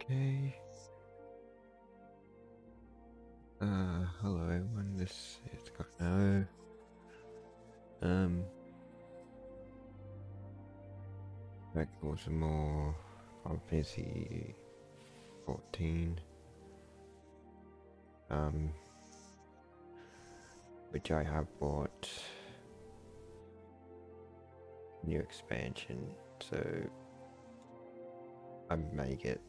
Okay. Hello everyone, this is Garno. Back for some more Final Fantasy 14. Which I have bought new expansion, so I may get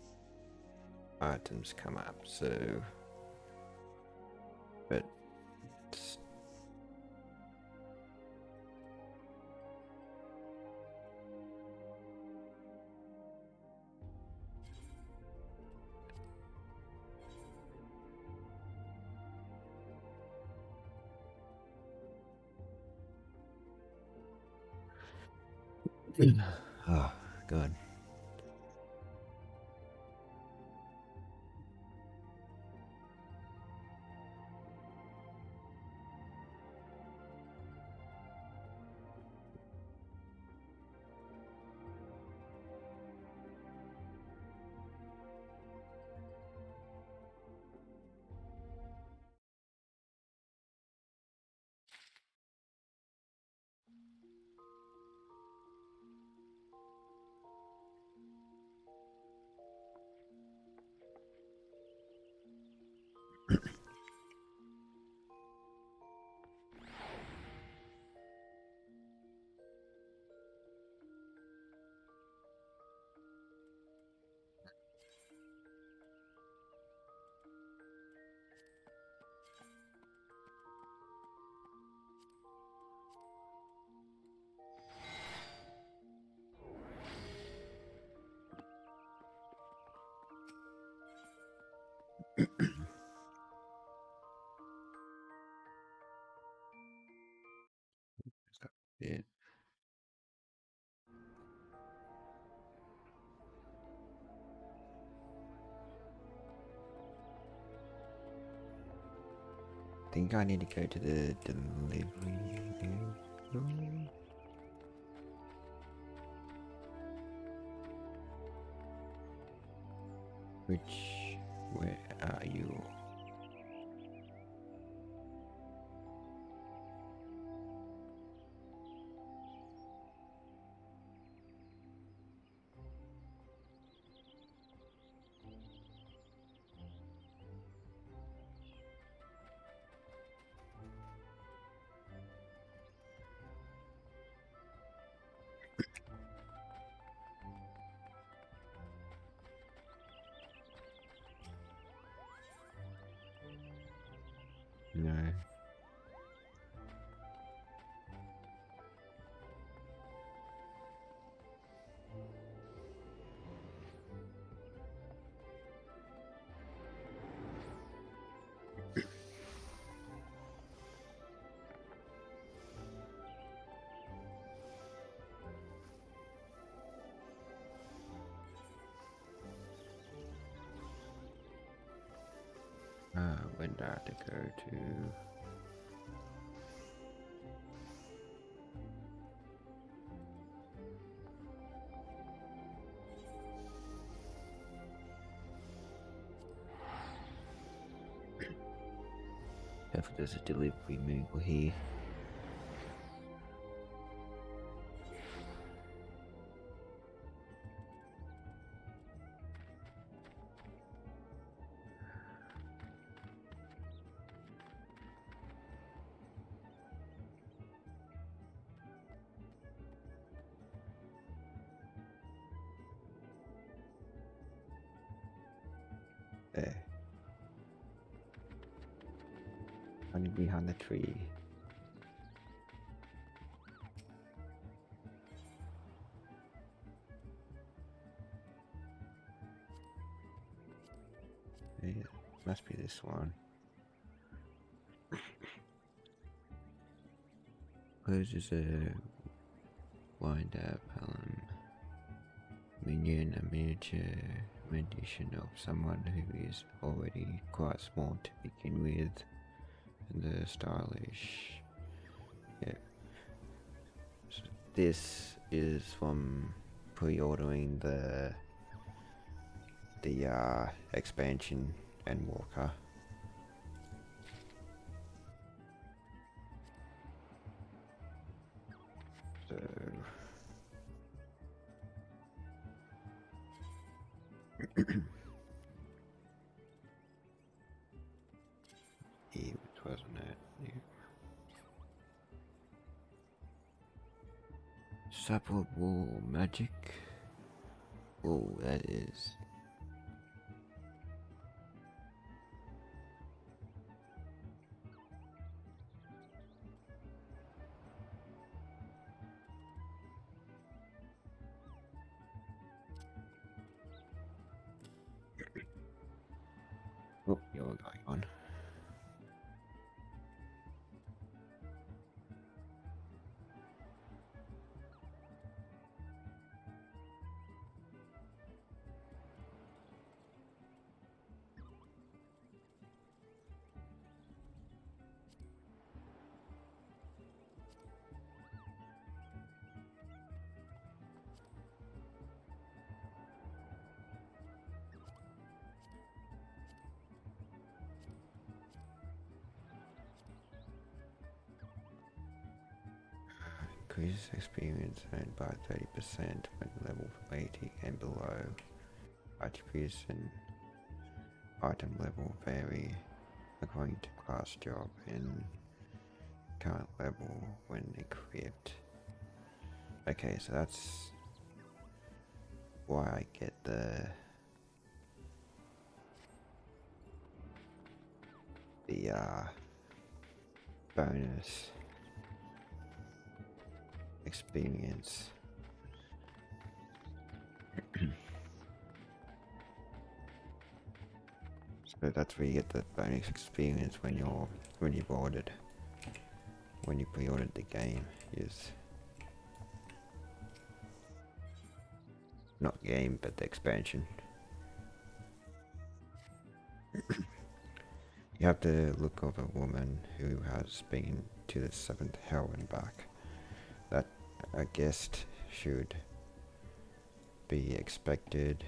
items come up, so but it's, oh god. Yeah. I think I need to go to the delivery room. Where are you? No. When do I have to go to? If there's a delivery manual here. There. Only behind the tree. Yeah, must be this one. Poses a wind up minion, a miniature rendition of someone who is already quite small to begin with, and the stylish. Yeah. So this is from pre-ordering the the expansion and walker. So it wasn't it? Yeah. Support wall magic. Oh, that is. Oh, you're going on. Increases experience earned by 30% when level 80 and below. Attributes and item level vary according to class, job, and current level when equipped. Okay, so that's why I get the bonus experience. So that's where you get the bonus experience when you've ordered, when you pre-ordered the game. Is not game, but the expansion. You have the look of a woman who has been to the 7th hell and back. That a guest should be expected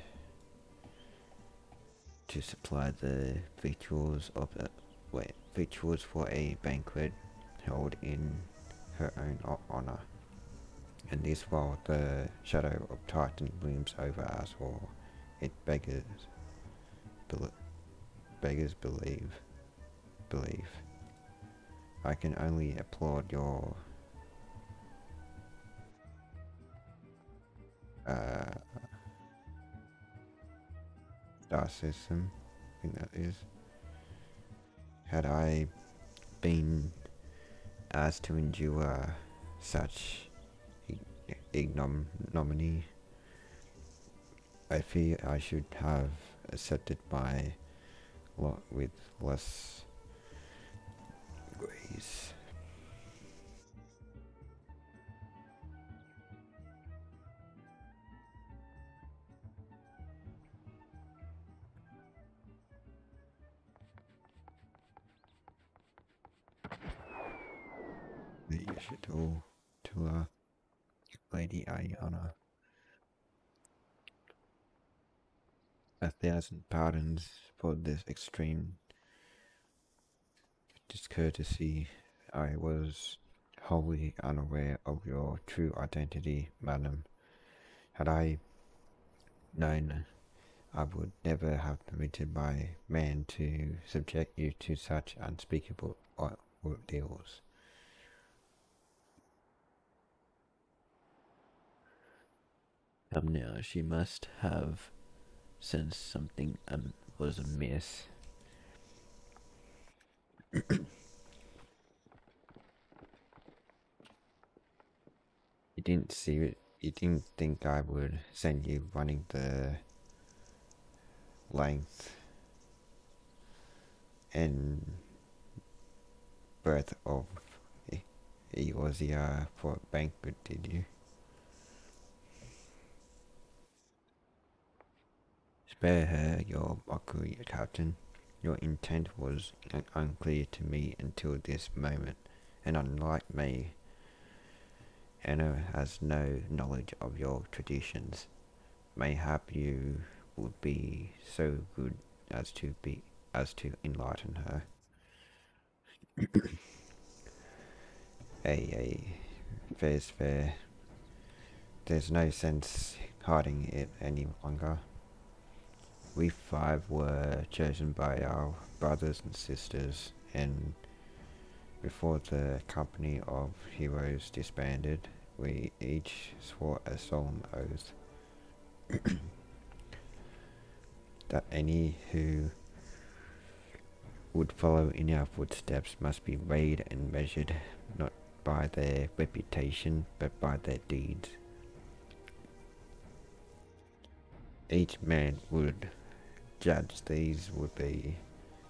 to supply the victuals of victuals for a banquet held in her own honor. And this while the shadow of Titan looms over us all, it beggars believe. I can only applaud your star system. I think that is. Had I been asked to endure such ignominy, I fear I should have accepted my lot with less grace. You should all to Lady Ayane. 1,000 pardons for this extreme discourtesy. I was wholly unaware of your true identity, madam. Had I known, I would never have permitted my man to subject you to such unspeakable ordeals. Come now, she must have sensed something was amiss. You didn't see it. You didn't think I would send you running the length and breadth of Eosia for a banquet, did you? Spare her your mockery, Captain. Your intent was unclear to me until this moment, and unlike me, Anna has no knowledge of your traditions. Mayhap you would be so good as to enlighten her. A fair's fair. There's no sense hiding it any longer. We five were chosen by our brothers and sisters, and before the company of heroes disbanded, we each swore a solemn oath that any who would follow in our footsteps must be weighed and measured not by their reputation but by their deeds. Each man would judge these would-be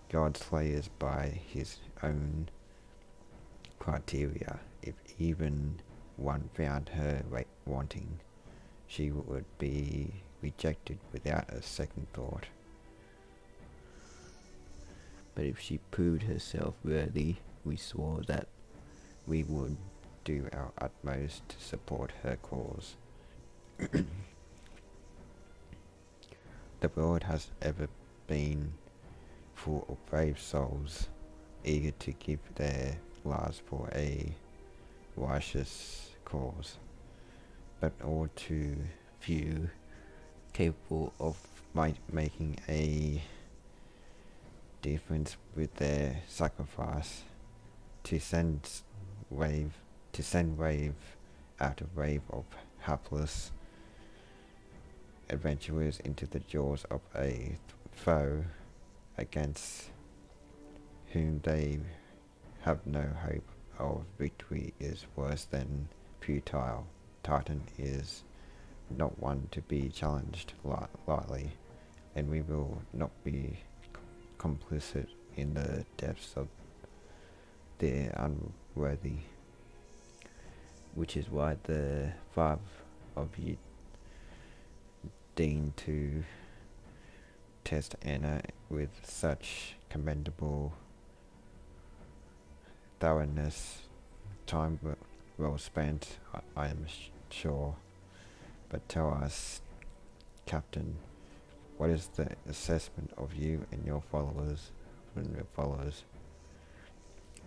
God slayers by his own criteria. If even one found her wanting, she would be rejected without a second thought. But if she proved herself worthy, we swore that we would do our utmost to support her cause. The world has ever been full of brave souls, eager to give their lives for a righteous cause, but all too few capable of making a difference with their sacrifice. To send wave after wave of hapless adventurers into the jaws of a foe against whom they have no hope of victory is worse than futile. Titan is not one to be challenged lightly, and we will not be complicit in the depths of the unworthy, which is why the five of you deigned to test Anna with such commendable thoroughness. Time well spent, I am sure. But tell us, Captain, what is the assessment of you and your followers?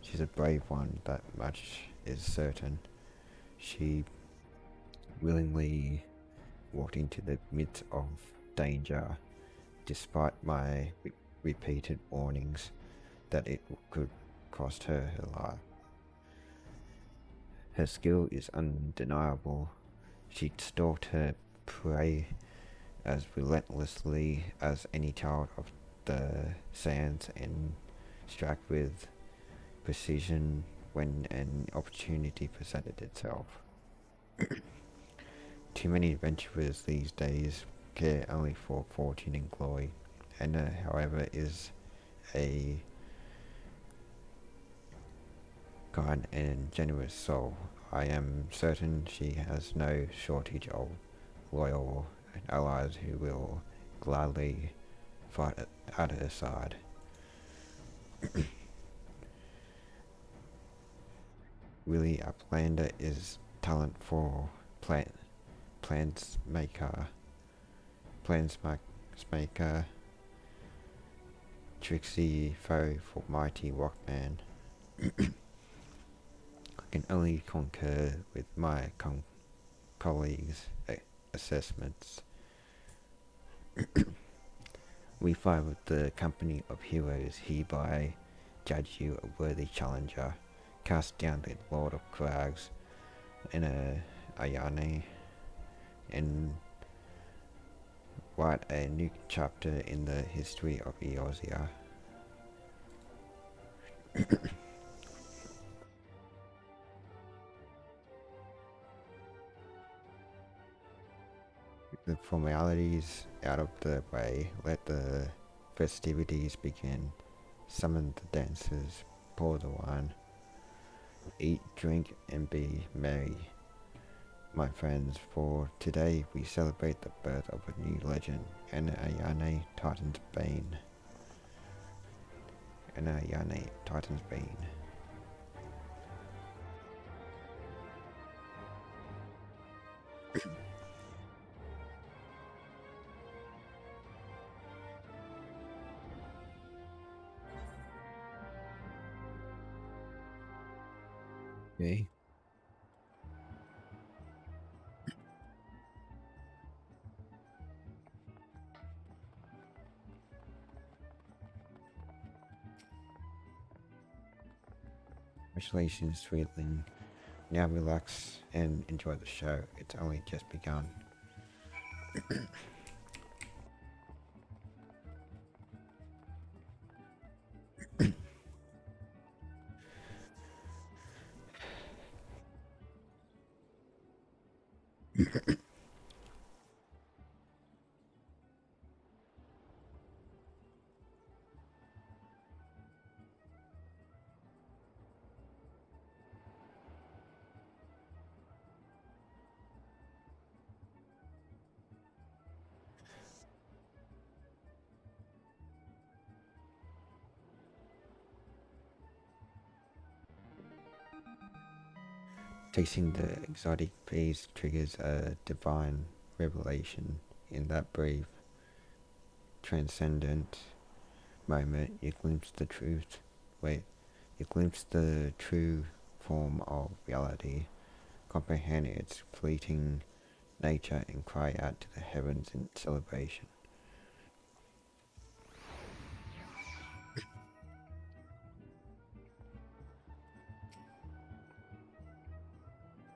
She's a brave one, that much is certain. She willingly walked into the midst of danger, despite my repeated warnings that it could cost her her life. Her skill is undeniable. She stalked her prey as relentlessly as any child of the sands and struck with precision when an opportunity presented itself. Too many adventurers these days care only for fortune and glory. Anna, however, is a kind and generous soul. I am certain she has no shortage of loyal allies who will gladly fight at her side. Really, Uplander is talent for plansmaker, tricksy foe for mighty rockman. I can only concur with my colleagues' assessments. We five of the company of heroes hereby judge you a worthy challenger. Cast down the Lord of Crags in a Ayane, and write a new chapter in the history of Eorzea. The formalities out of the way, let the festivities begin. Summon the dancers, pour the wine, eat, drink, and be merry, my friends, for today we celebrate the birth of a new legend, Ayane, Titan's Bane. Ayane, Titan's Bane. Okay. Congratulations, Sweetling. Now relax and enjoy the show. It's only just begun. Tasting the exotic peas triggers a divine revelation. In that brief, transcendent moment, you glimpse the truth. Wait, you glimpse the true form of reality, comprehend its fleeting nature, and cry out to the heavens in celebration.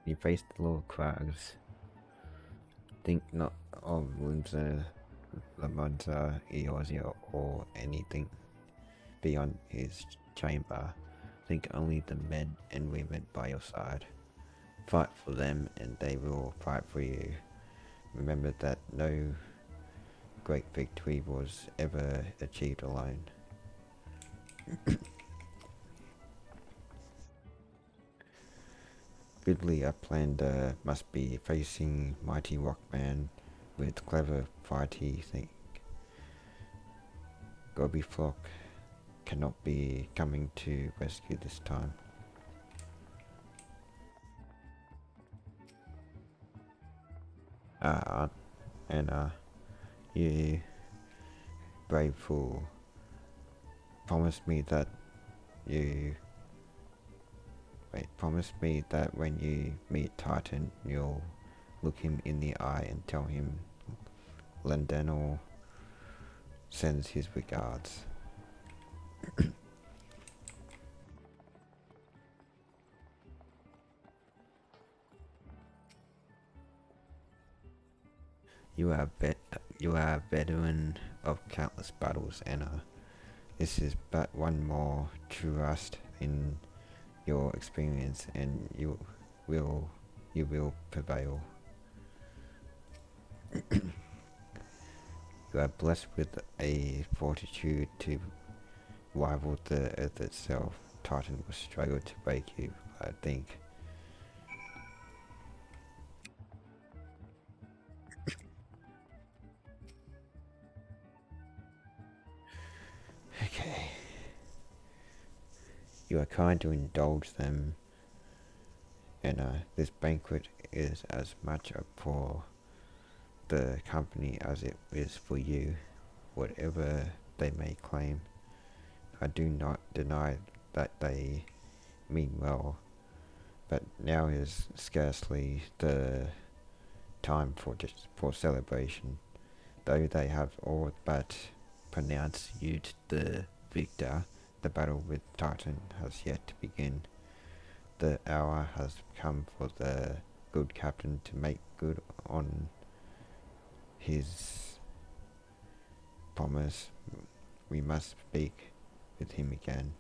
You face the Lord Crags. Think not of Limsa, Lamonza, Eosia, or anything beyond his chamber. Think only the men and women by your side. Fight for them and they will fight for you. Remember that no great victory was ever achieved alone. Goodly Uplander must be facing mighty Rockman with clever fighty think. Gobi Flock cannot be coming to rescue this time. And you brave fool, promise me that when you meet Titan, you'll look him in the eye and tell him Lendenor sends his regards. You are a veteran of countless battles, Anna. This is but one more trust in your experience, and you will prevail. You are blessed with a fortitude to rival the earth itself. Titan will struggle to break you, I think. Okay. You are kind to indulge them, and this banquet is as much for the company as it is for you, whatever they may claim. I do not deny that they mean well, but now is scarcely the time for celebration. Though they have all but pronounced you the victor, the battle with Titan has yet to begin. The hour has come for the good captain to make good on his promise. We must speak with him again.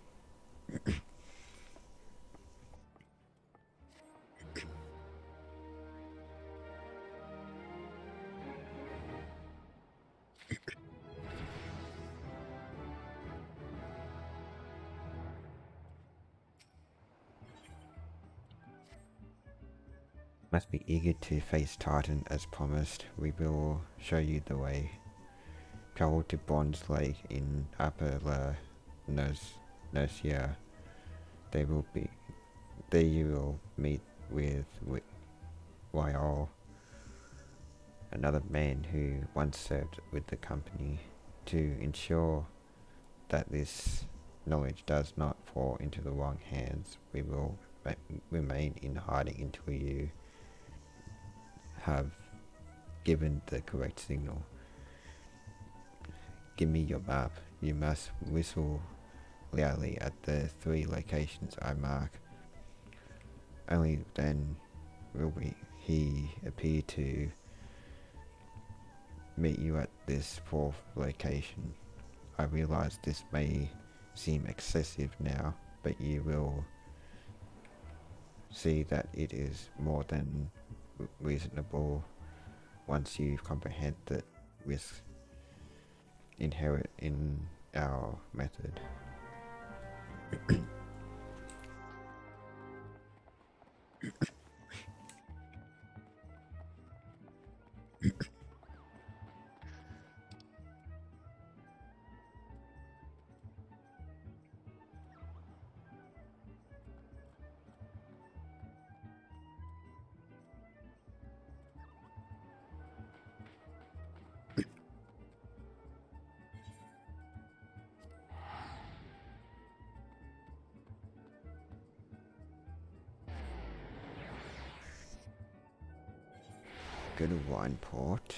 Must be eager to face Titan as promised. We will show you the way. Travel to Bond's Lake in Upper La Nursia. There you will meet with Wyal, another man who once served with the company. To ensure that this knowledge does not fall into the wrong hands, we will remain in hiding until you have given the correct signal. Give me your map. You must whistle loudly at the 3 locations I mark. Only then will he appear to meet you at this 4th location. I realize this may seem excessive now, but you will see that it is more than reasonable once you comprehend the risks inherent in our method. Go to wine port.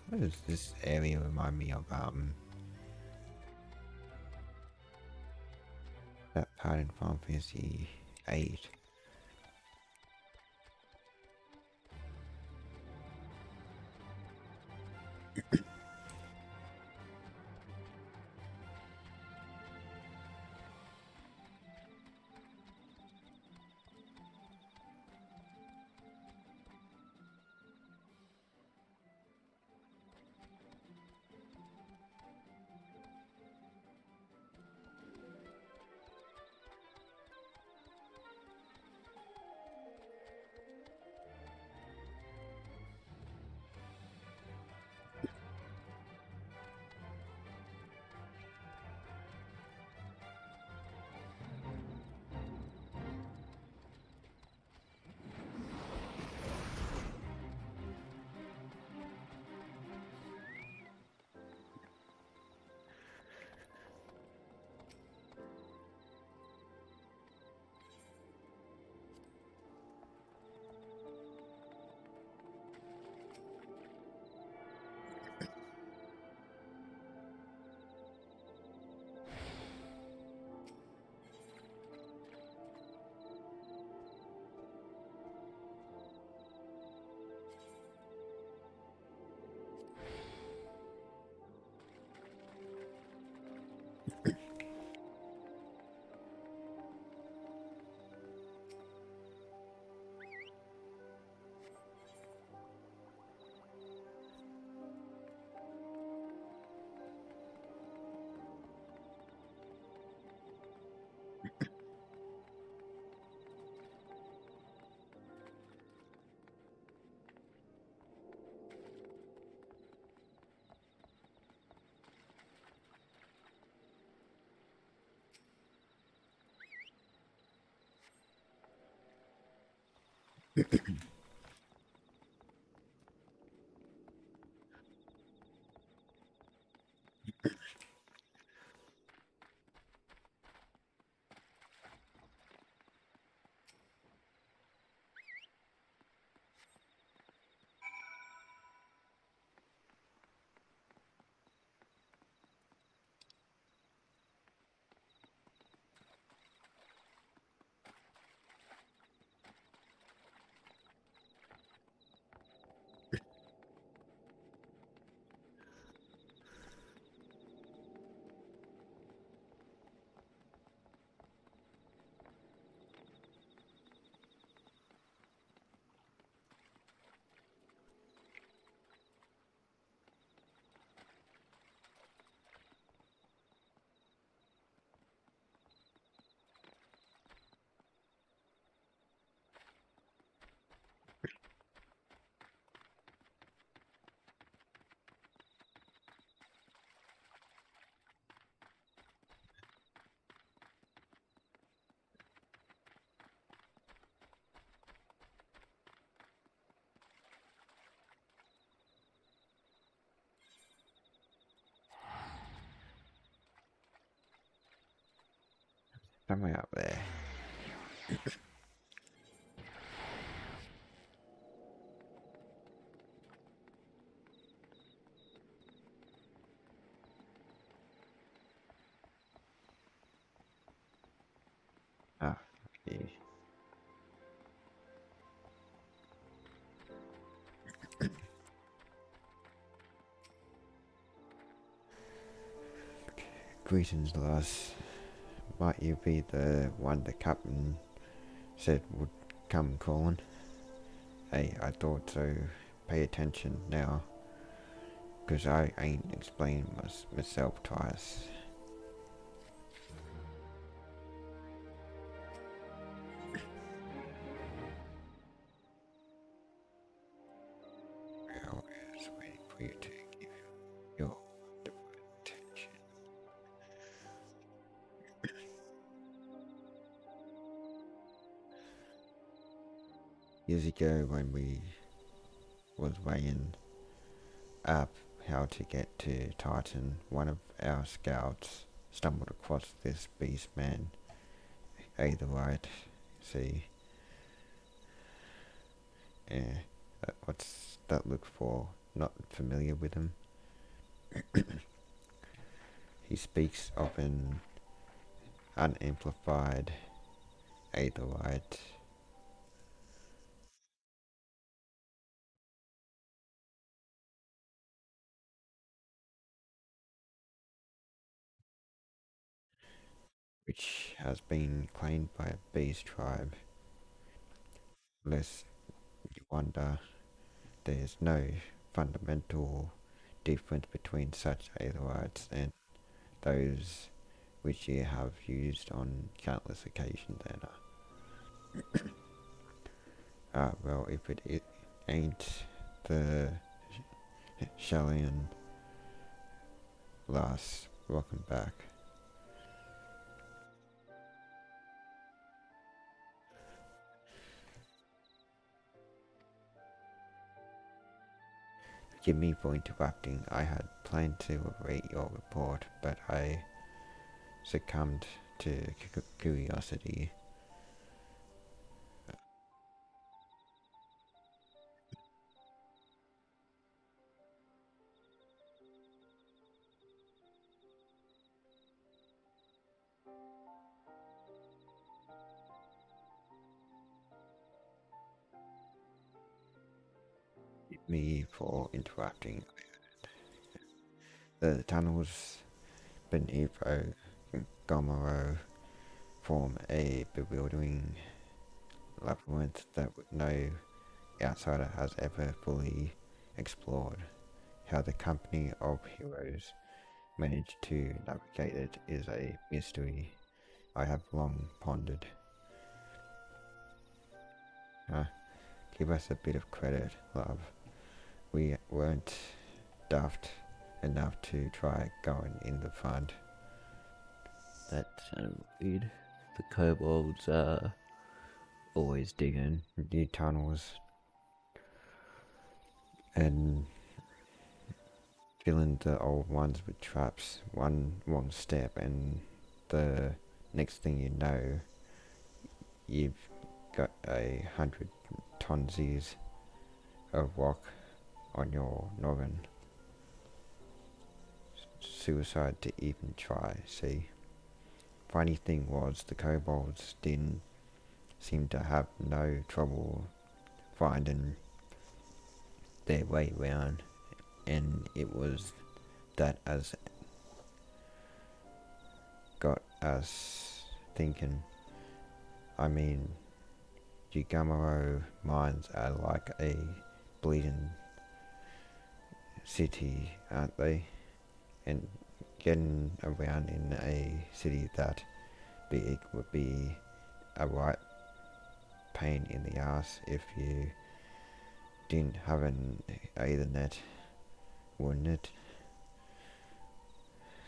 What does this area remind me of? That part in Final Fantasy VIII. Somewhere up there. Ah, yeah. Greetings, lass. Might you be the one the captain said would come calling? Hey, I thought so. Pay attention now, 'cause I ain't explained myself twice. Well, I was waiting for you to give your attention. Years ago, when we was weighing up how to get to Titan, one of our scouts stumbled across this beast man. Either right, see. What's that look for? Not familiar with him? He speaks of an unamplified Aetherite. Which has been claimed by a beast tribe. Lest you wonder, there's no fundamental difference between such Aetherites and those which you have used on countless occasions, Anna. Well, if it ain't the Shellian lass, welcome back. Forgive me for interrupting. I had planned to read your report, but I succumbed to curiosity. Forgive me for interrupting. The tunnels beneath Gomoro form a bewildering labyrinth that no outsider has ever fully explored. How the company of heroes managed to navigate it is a mystery I have long pondered. Give us a bit of credit, love. We weren't daft enough to try going in the front. That sounded weird. The kobolds are always digging new tunnels and filling the old ones with traps. One wrong step and the next thing you know, you've got 100 tonsies of rock on your noggin. Suicide to even try, see? Funny thing was, the kobolds didn't seem to have no trouble finding their way round, and it was that as got us thinking. I mean, Gigamaro mines are like a bleeding city, aren't they? And getting around in a city that big would be a right pain in the ass if you didn't have an Ethernet, wouldn't it?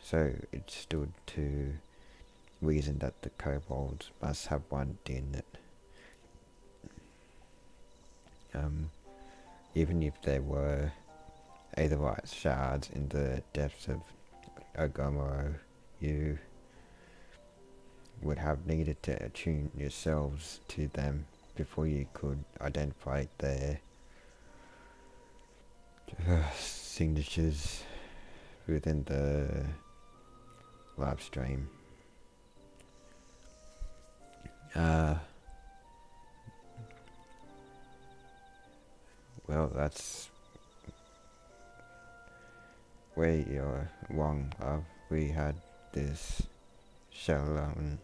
So it stood to reason that the kobolds must have one, didn't it? Even if there were Aetherite shards in the depths of Ogomoro, you would have needed to attune yourselves to them before you could identify their signatures within the live stream. Well, that's where you're wrong, love. We had this Celion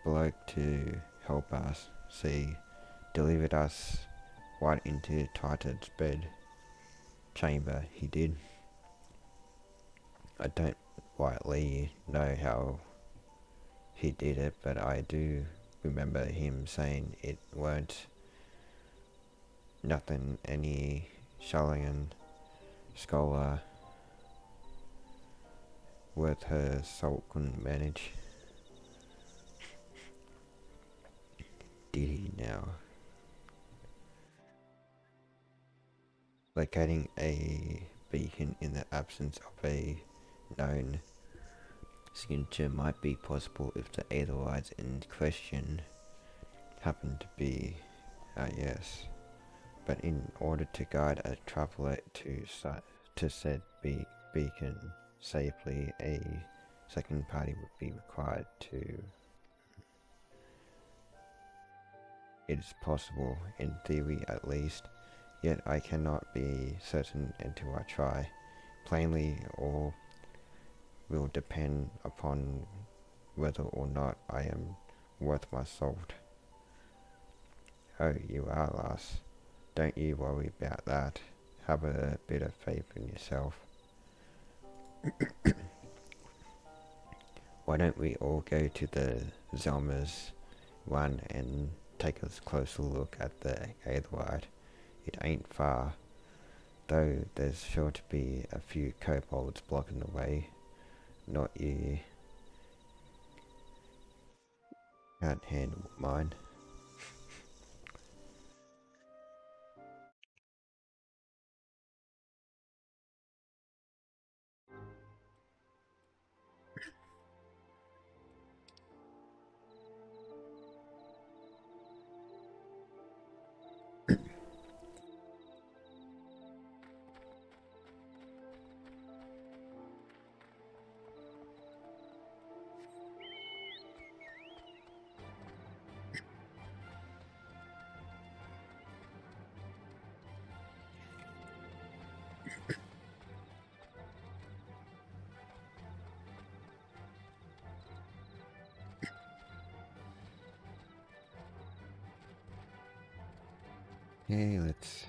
bloke to help us. See, delivered us right into Titan's bed chamber, he did. I don't rightly know how he did it, but I do remember him saying it weren't nothing any Shalian scholar worth her salt couldn't manage. Did he now? Locating a beacon in the absence of a known signature might be possible if the Aetherites in question happen to be yes. But in order to guide a traveller to said beacon safely, a second party would be required to. It is possible, in theory at least, yet I cannot be certain until I try. Plainly, all will depend upon whether or not I am worth my salt. Oh, you are, lass. Don't you worry about that. Have a bit of faith in yourself. Why don't we all go to the Zelma's one and take a closer look at the Aetherite? It ain't far, though there's sure to be a few kobolds blocking the way. Not you. Can't handle mine. Okay, let's.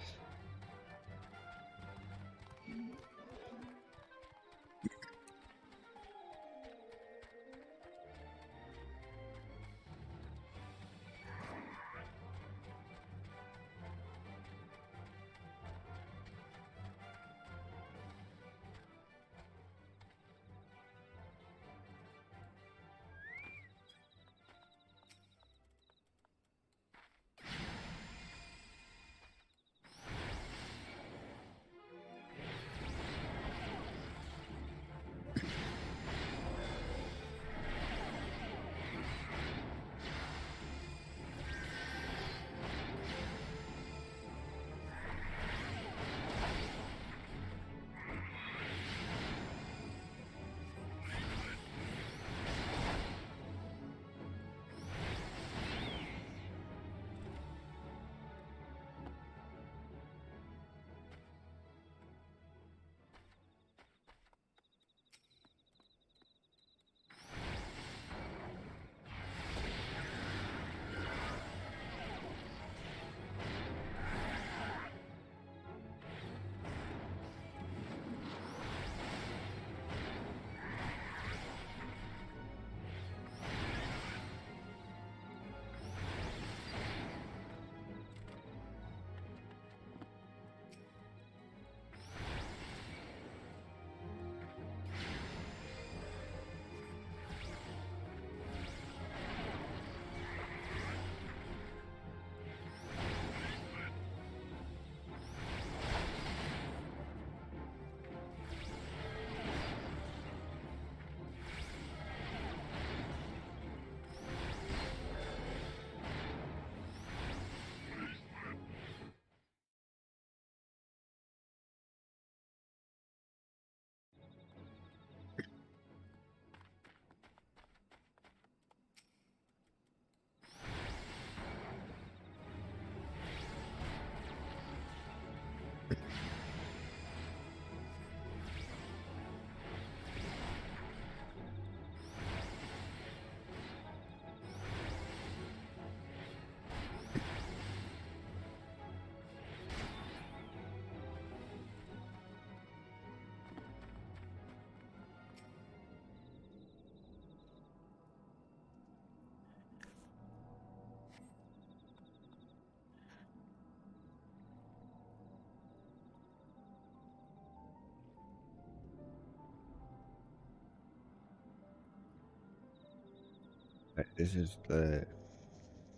This is the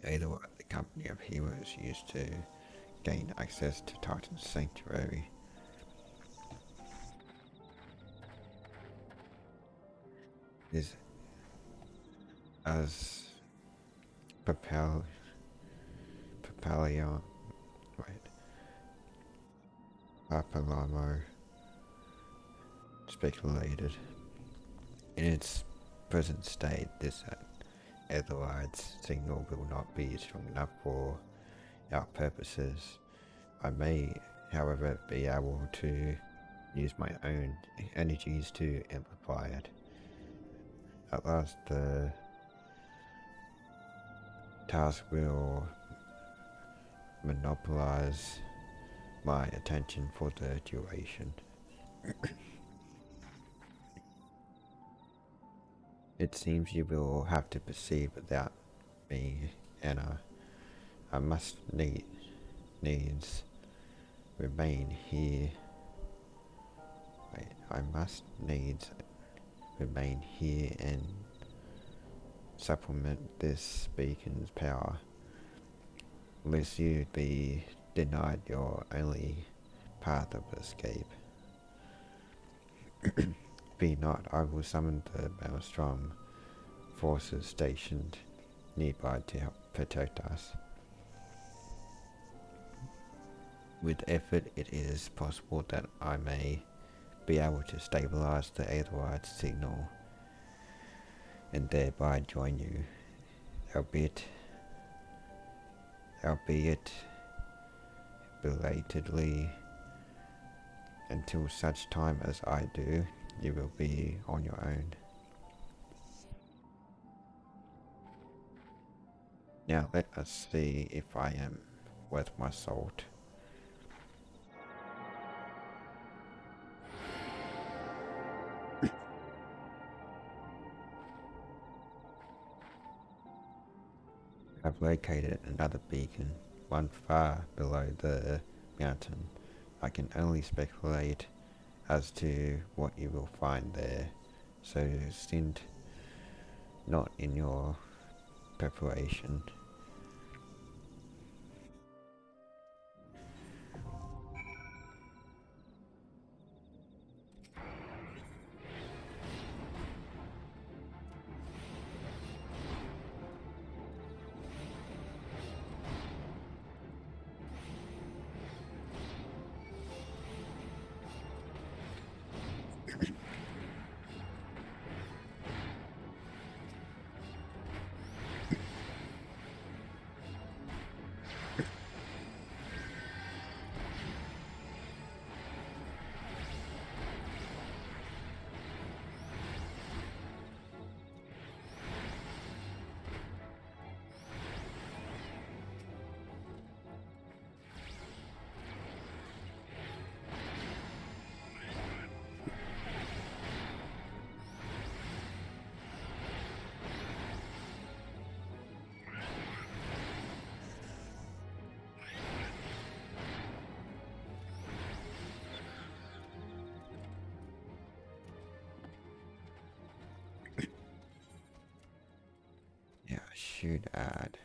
either what the company of heroes used to gain access to Titan's sanctuary. Is as Papalion, wait, Papalamo speculated. In its present state, this Ethelred's signal will not be strong enough for our purposes. I may, however, be able to use my own energies to amplify it. At last, the task will monopolize my attention for the duration. It seems you will have to proceed without me, Anna. I must needs remain here. Wait, I must needs remain here and supplement this beacon's power, lest you be denied your only path of escape. Be not, I will summon the Maelstrom forces stationed nearby to help protect us. With effort, it is possible that I may be able to stabilize the Aetherite signal and thereby join you, albeit belatedly. Until such time as I do, you will be on your own. Now let us see if I am worth my salt. I've located another beacon, one far below the mountain. I can only speculate as to what you will find there, so stint not in your preparation. Yeah, I should add.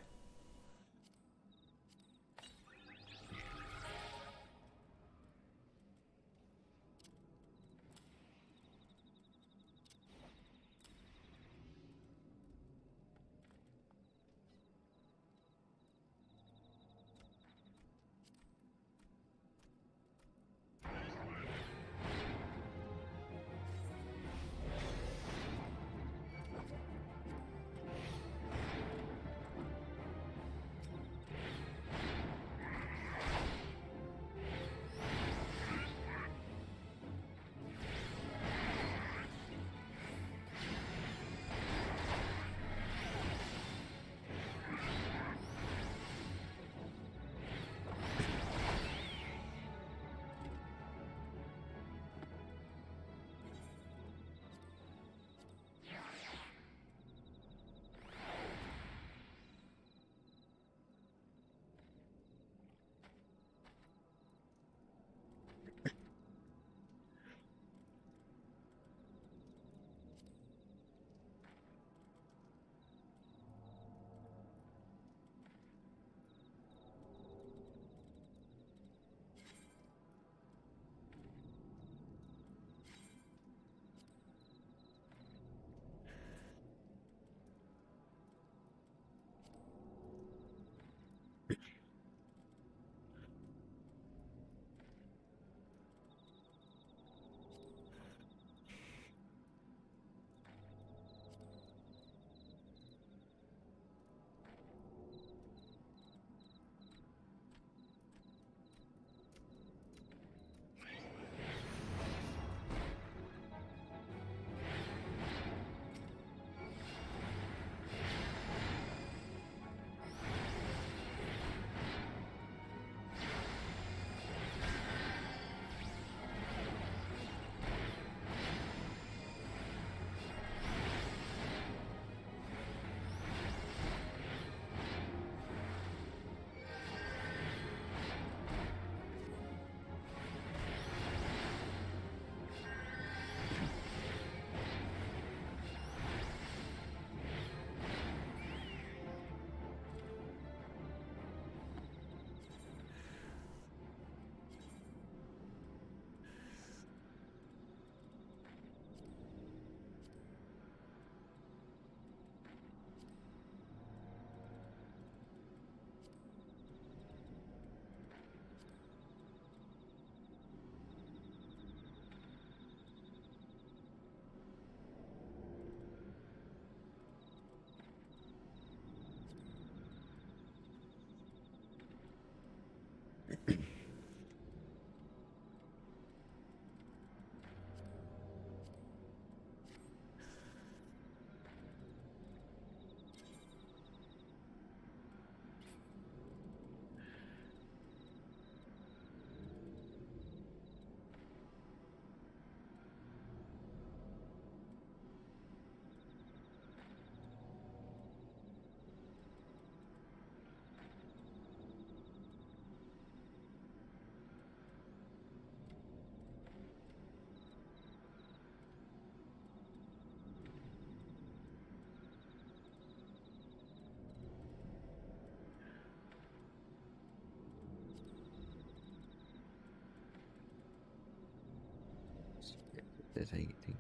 there's anything.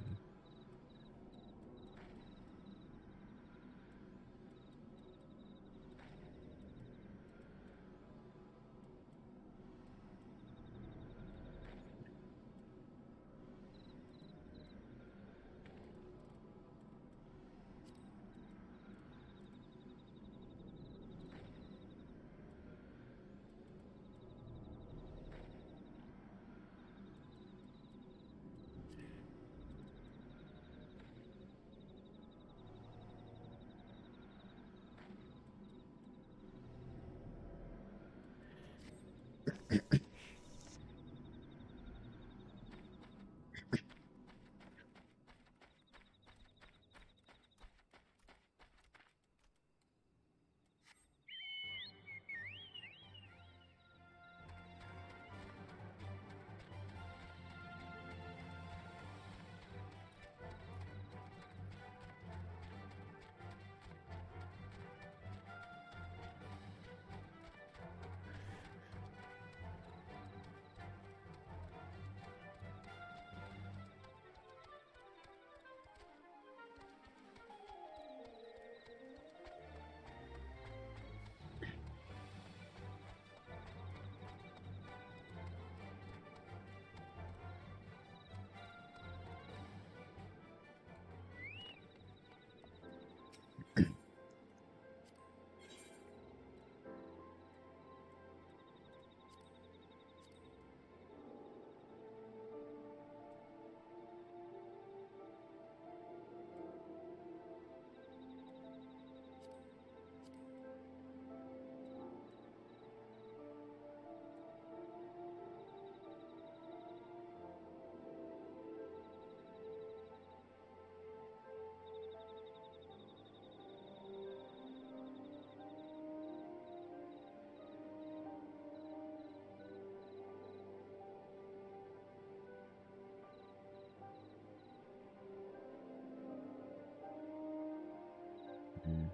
Mm.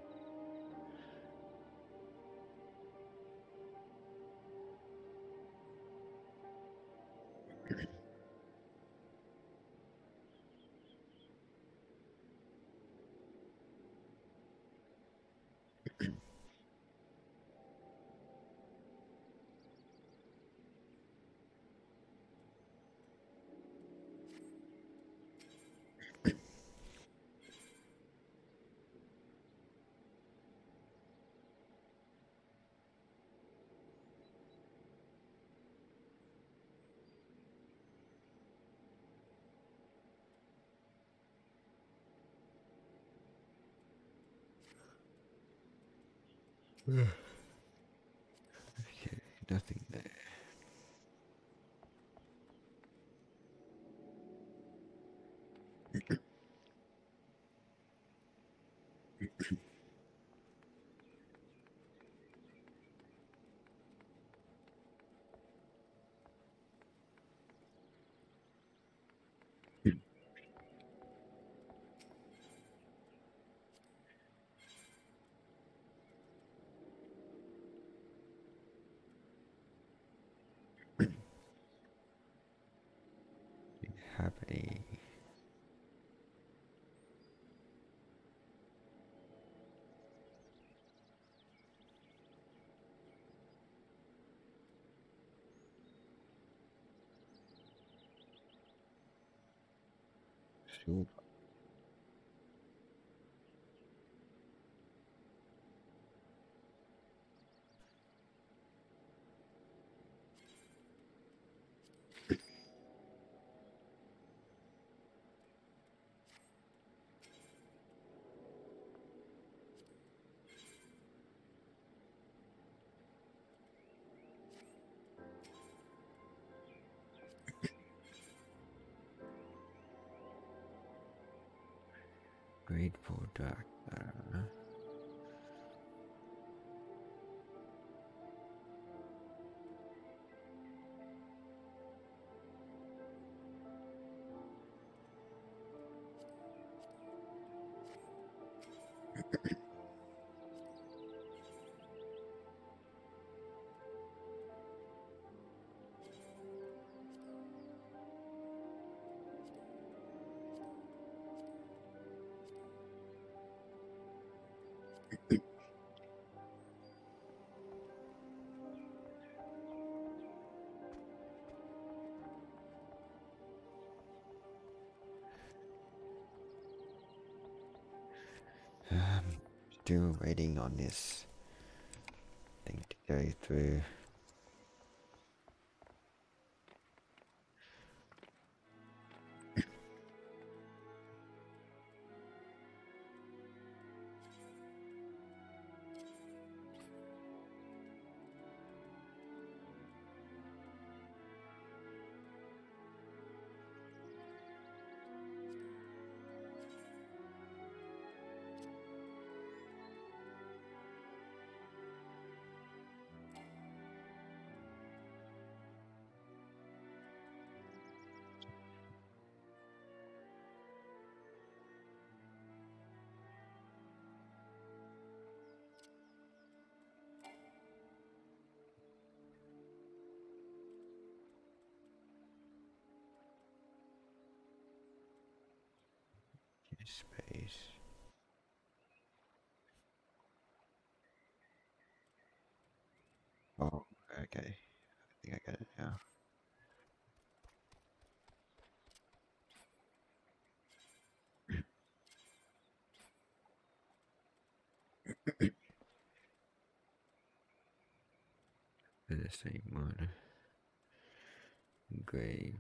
Okay, nothing there. Happening. Sure. Grateful doctor. still waiting on this thing to go through. Space. Oh, okay. I think I got it now. For the same one. Grave.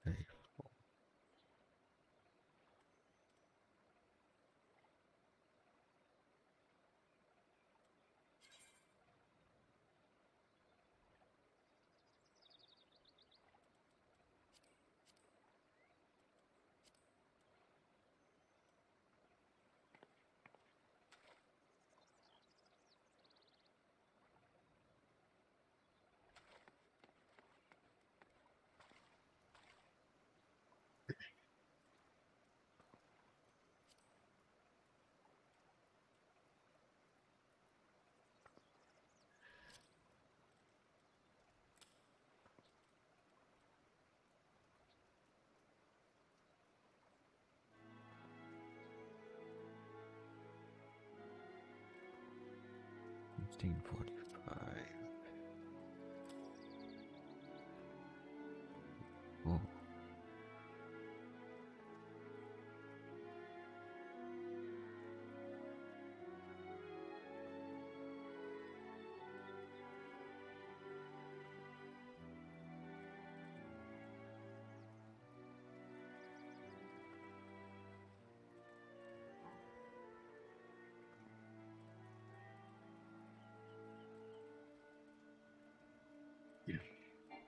Okay. 1645. Oh.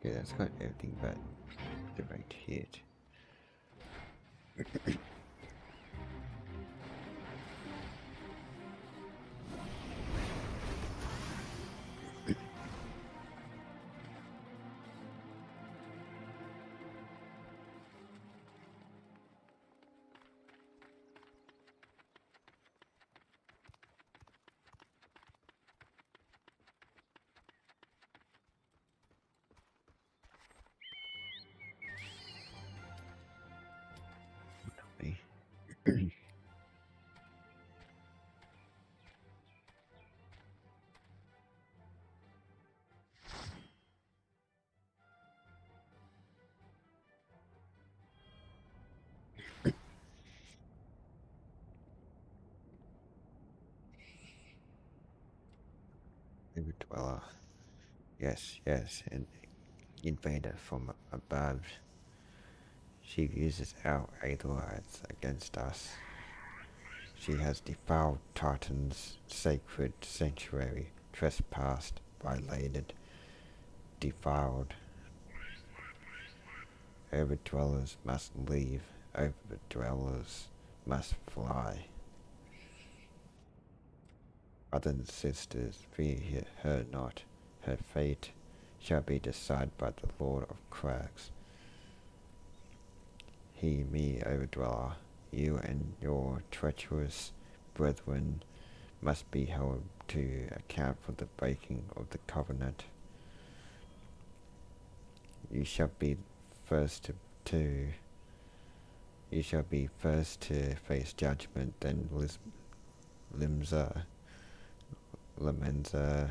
Okay, that's got everything but the right hit. Maybe Dweller. Yes, yes, an invader from above. She uses our allies against us. She has defiled Tartan's sacred sanctuary, trespassed, violated, defiled. Overdwellers must leave. Overdwellers must fly. Brothers and sisters, fear her not. Her fate shall be decided by the Lord of Crags. Hear me, Overdweller. You and your treacherous brethren must be held to account for the breaking of the covenant. You shall be first to face judgment, then Lamenza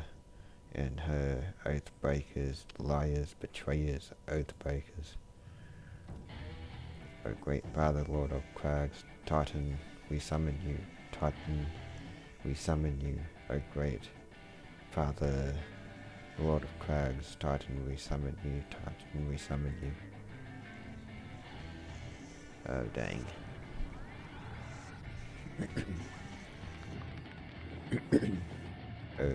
and her oath breakers, liars, betrayers, oath breakers. O great Father, Lord of Crags, Titan, we summon you. Titan, we summon you. O great Father, Lord of Crags, Titan, we summon you. Titan, we summon you. Oh, dang. Oh.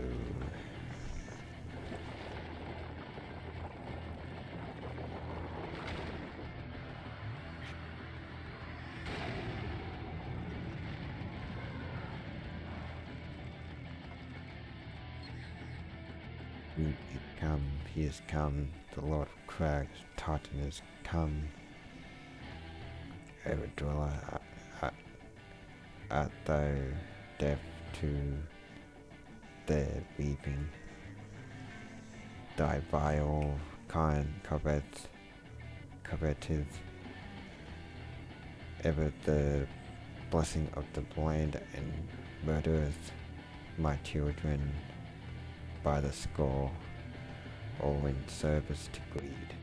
He has come, the Lord of Crags, Titan has come. Overdweller, art thou deaf to their weeping? Thy vile kind coveteth ever the blessing of the land, and murdereth my children by the score, all in service to greed.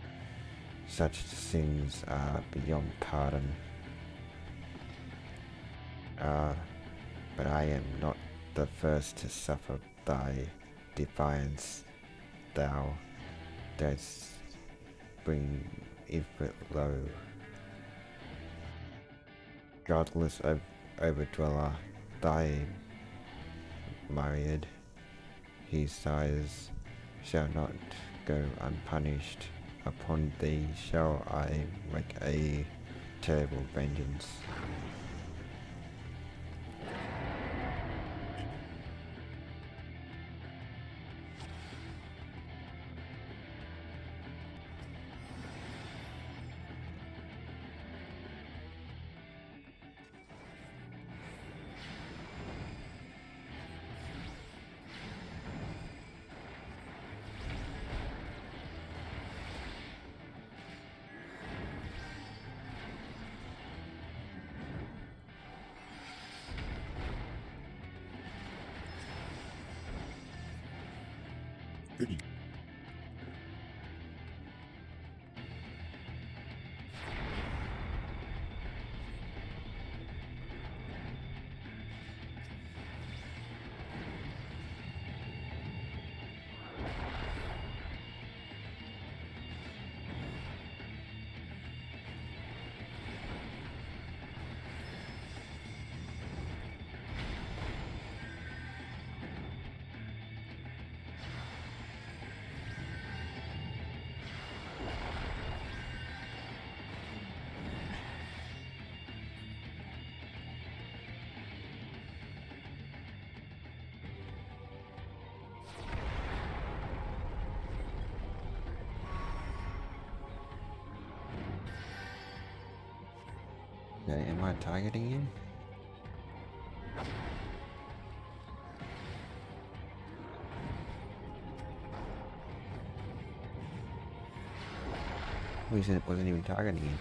Such sins are beyond pardon. But I am not the first to suffer thy defiance. Thou dost bring infant low. Godless Overdweller, thy myriad, his sighs shall not go unpunished. Upon thee shall I wreak a terrible vengeance. Okay, am I targeting him? Wasn't even targeting him.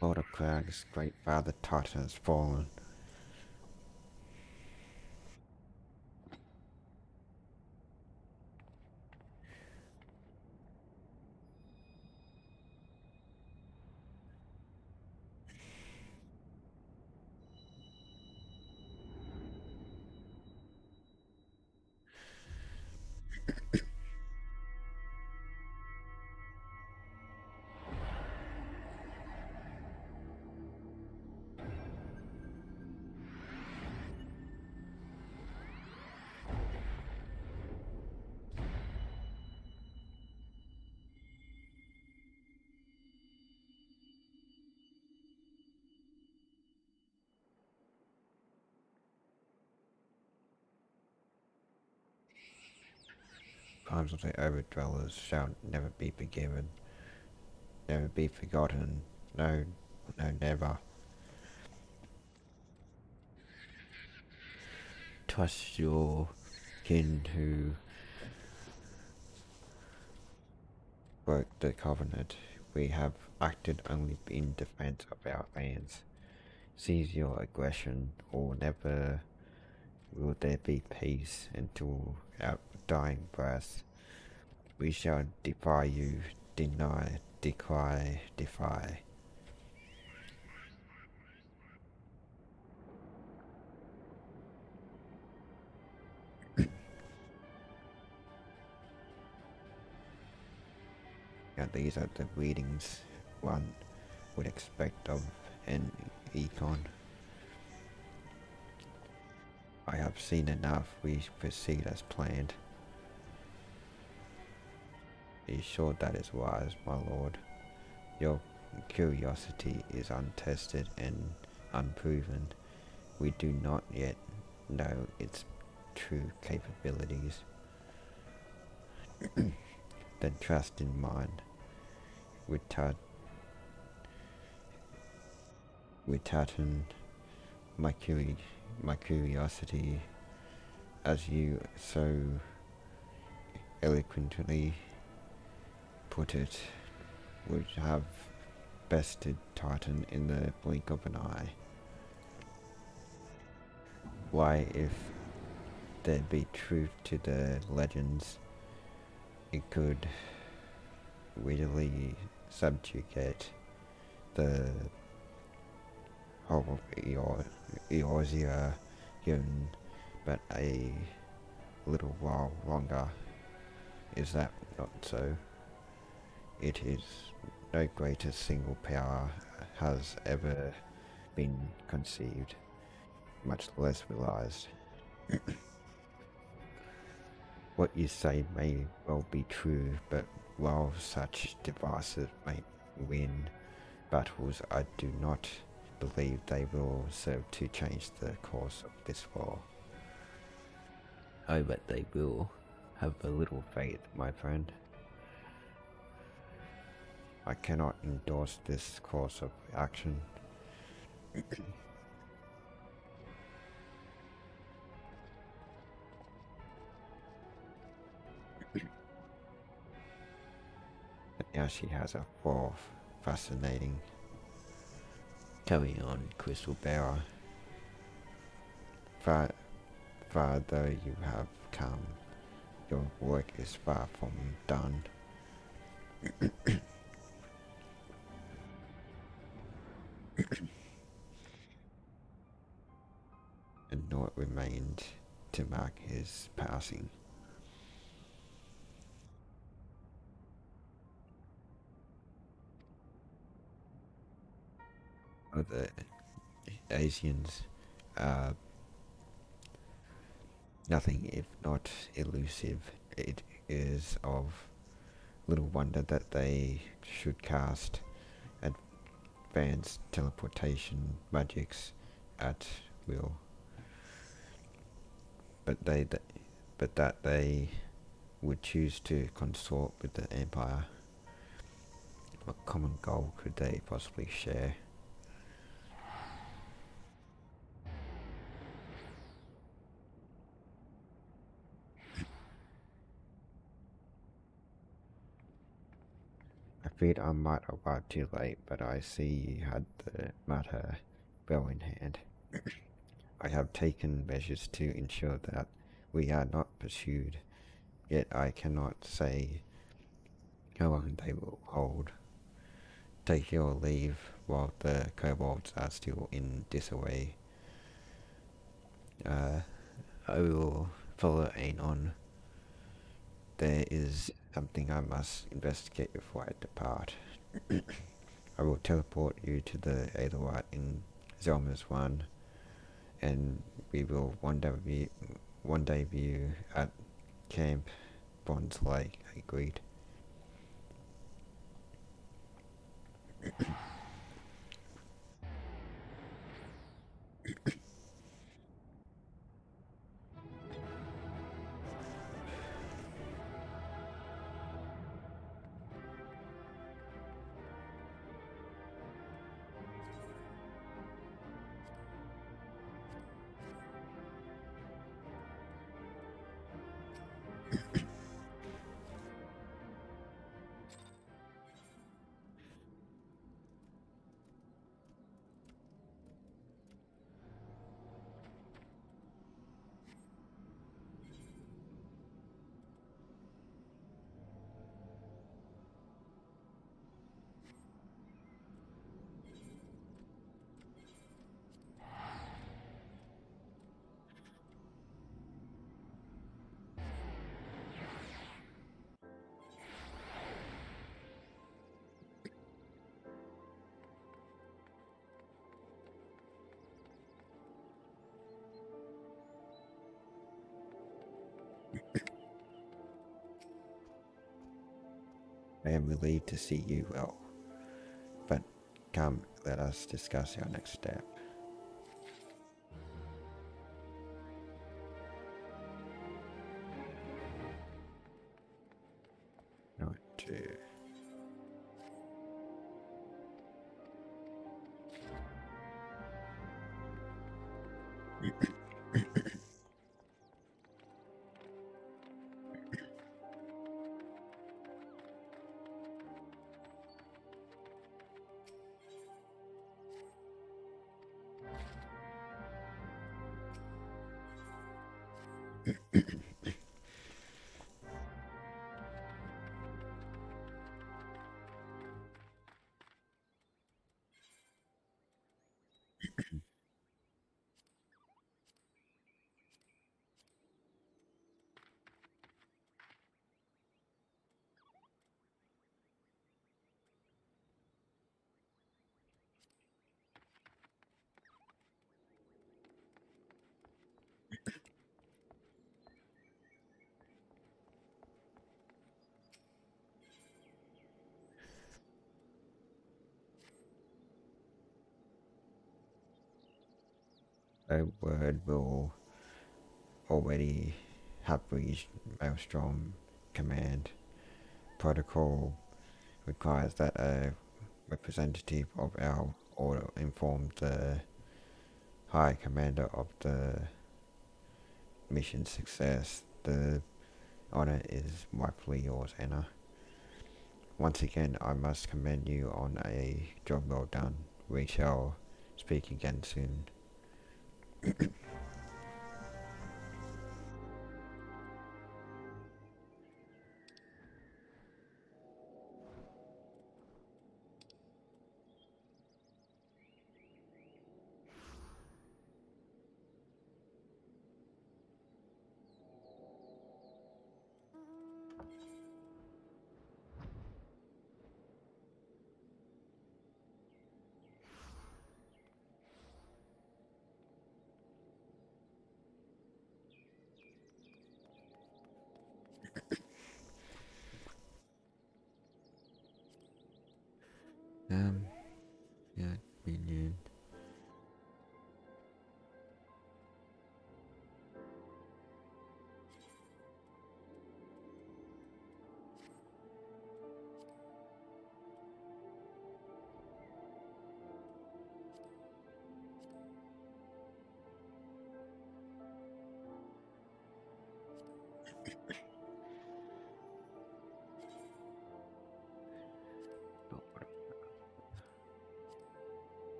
Lord of Crag's great father Titan has fallen. Crimes of the Overdwellers shall never be forgiven, never be forgotten. No, no, never. Trust your kin who Broke the covenant. We have acted only in defense of our lands. Cease your aggression, or never will there be peace until our dying breath. We shall defy you, deny, decry, defy. Now these are the readings one would expect of an econ. I have seen enough. We proceed as planned. Be sure that is wise, my lord. Your curiosity is untested and unproven. We do not yet know its true capabilities. Then trust in mine. Withouten my curiosity, as you so eloquently put it, would have bested Titan in the blink of an eye. Why, if there be truth to the legends, it could readily subjugate the whole of Eorzea given but a little while longer. Is that not so? It is no greater single power has ever been conceived, much less realized. What you say may well be true, but while such devices may win battles, I do not believe they will serve to change the course of this war. I bet they will. Have a little faith, my friend. I cannot endorse this course of action. But now she has a fourth fascinating. Carry on, Crystal Bearer. Far though you have come, your work is far from done. And naught remained to mark his passing. The Asians are nothing if not elusive. It is of little wonder that they should cast advanced teleportation magics at will, but that they would choose to consort with the Empire. What common goal could they possibly share? I feared I might arrive too late, but I see you had the matter well in hand. I have taken measures to ensure that we are not pursued, yet I cannot say how long they will hold. Take your leave while the kobolds are still in disarray. I will follow Ayane on. There is something I must investigate before I depart. I will teleport you to the Aetherite in Zelma's 1, and we will one day view at Camp Bonds Lake. Agreed. I am relieved to see you well, but come, let us discuss our next step. Not to... A word will already have reached Maelstrom Command. Protocol requires that a representative of our order inform the High Commander of the mission success. The honor is rightfully yours, Anna. Once again, I must commend you on a job well done. We shall speak again soon. Yeah, million.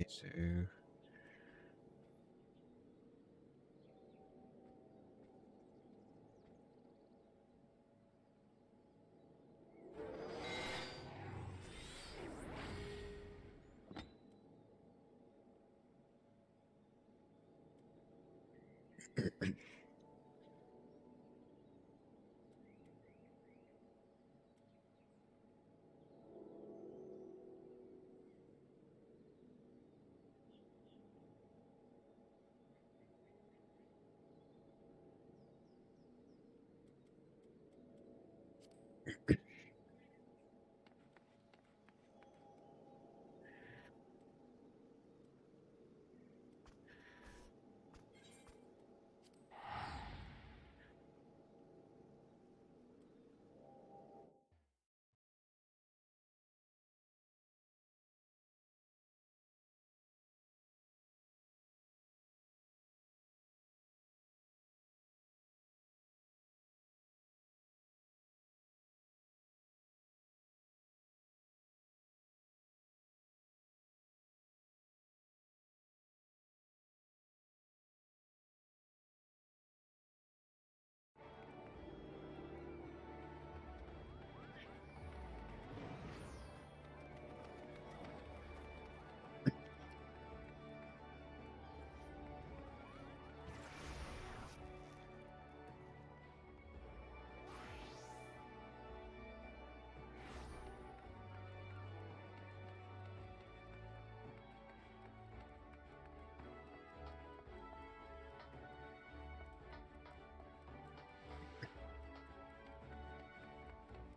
Okay, so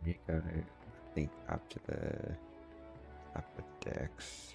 you go, I think, up to the upper decks.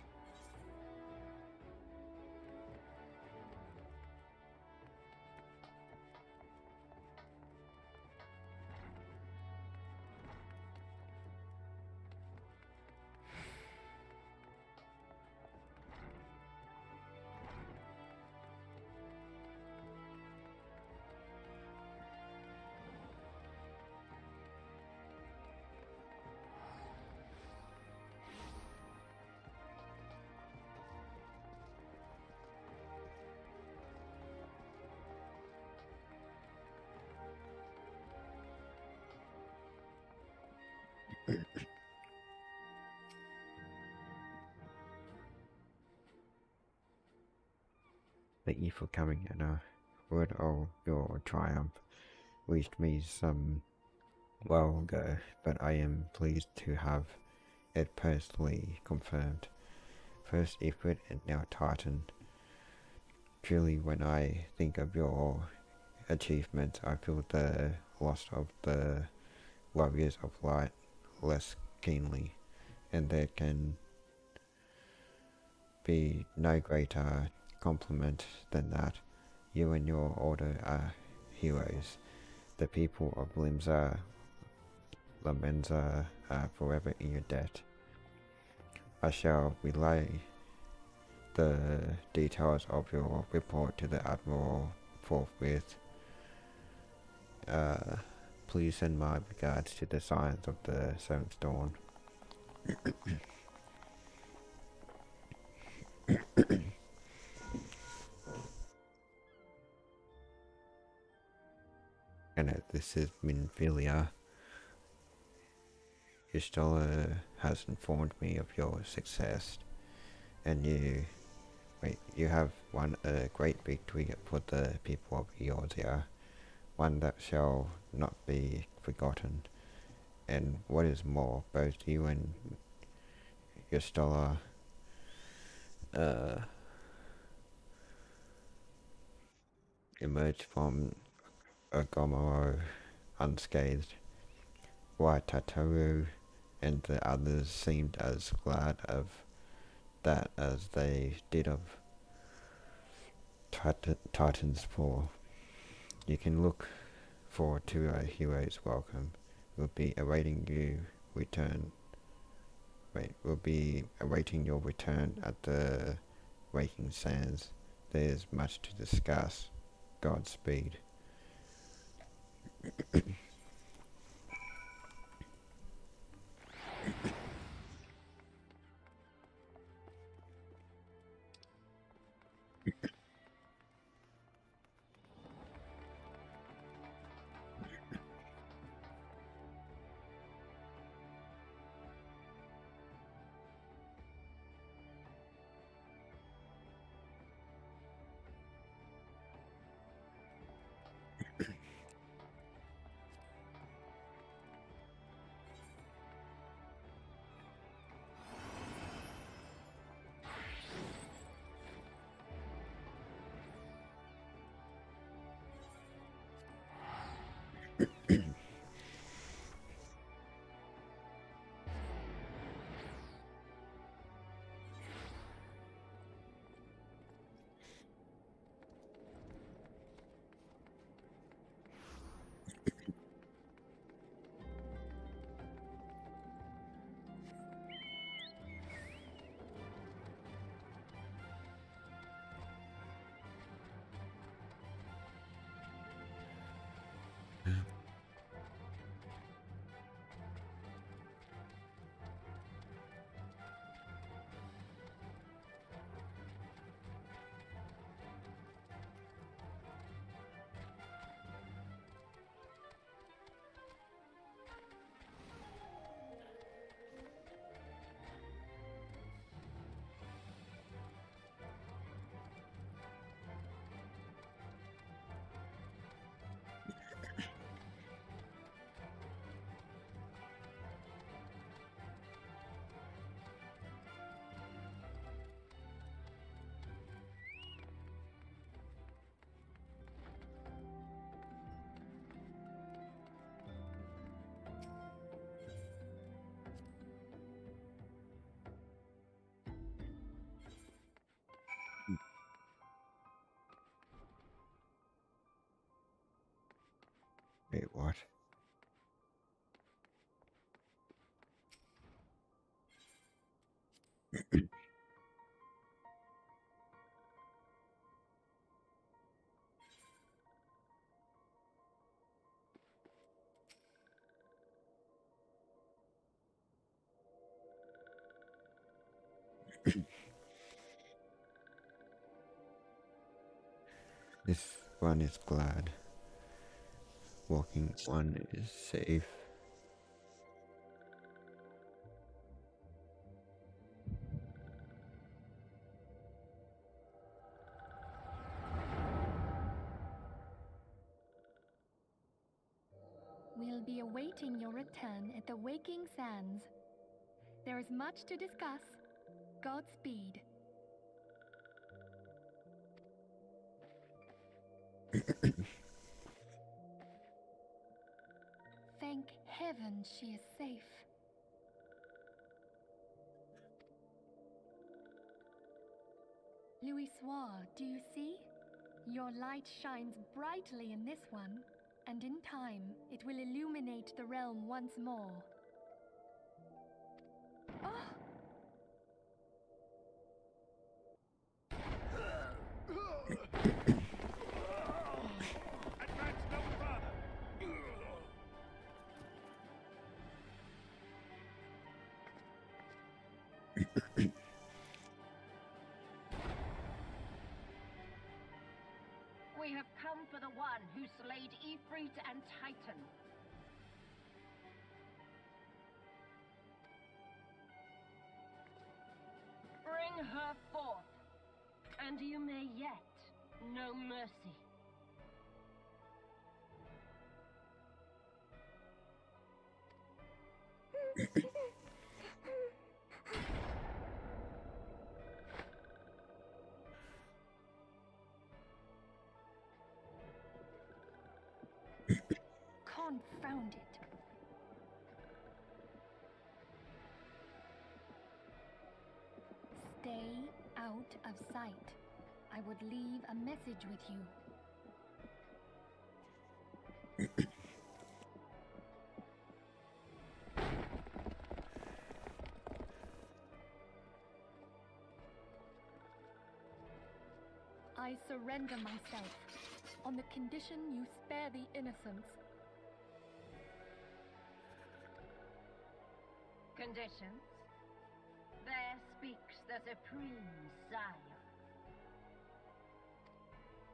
Thank you for coming, and a word of your triumph reached me some while ago, but I am pleased to have it personally confirmed. First Ifrit and now Titan. Truly, when I think of your achievements, I feel the loss of the warriors of light less keenly, and there can be no greater compliment than that. You and your order are heroes. The people of Limsa Lamenza are forever in your debt. I shall relay the details of your report to the Admiral forthwith. Please send my regards to the Scions of the Seventh Dawn. And this is Minfilia. You're still has informed me of your success, and you have won a great victory for the people of Eorzea, one that shall not be forgotten. And what is more, both you and Yustola emerged from Agomoro unscathed, while Tataru and the others seemed as glad of that as they did of Titan's fall. You can look forward to a hero's welcome. We'll be awaiting your return at the Waking Sands. There's much to discuss. Godspeed. Wait, what? This one is glad. Walking one is safe. We'll be awaiting your return at the Waking Sands. There is much to discuss. Godspeed. Thank heaven she is safe. Louis Soir, do you see? Your light shines brightly in this one, and in time it will illuminate the realm once more. Oh! We have come for the one who slayed Ifrit and Titan. her forth, and you may yet know mercy. Confound it. Stay out of sight. I would leave a message with you. I surrender myself on the condition you spare the innocents. Conditions? There speaks the Supreme Sire.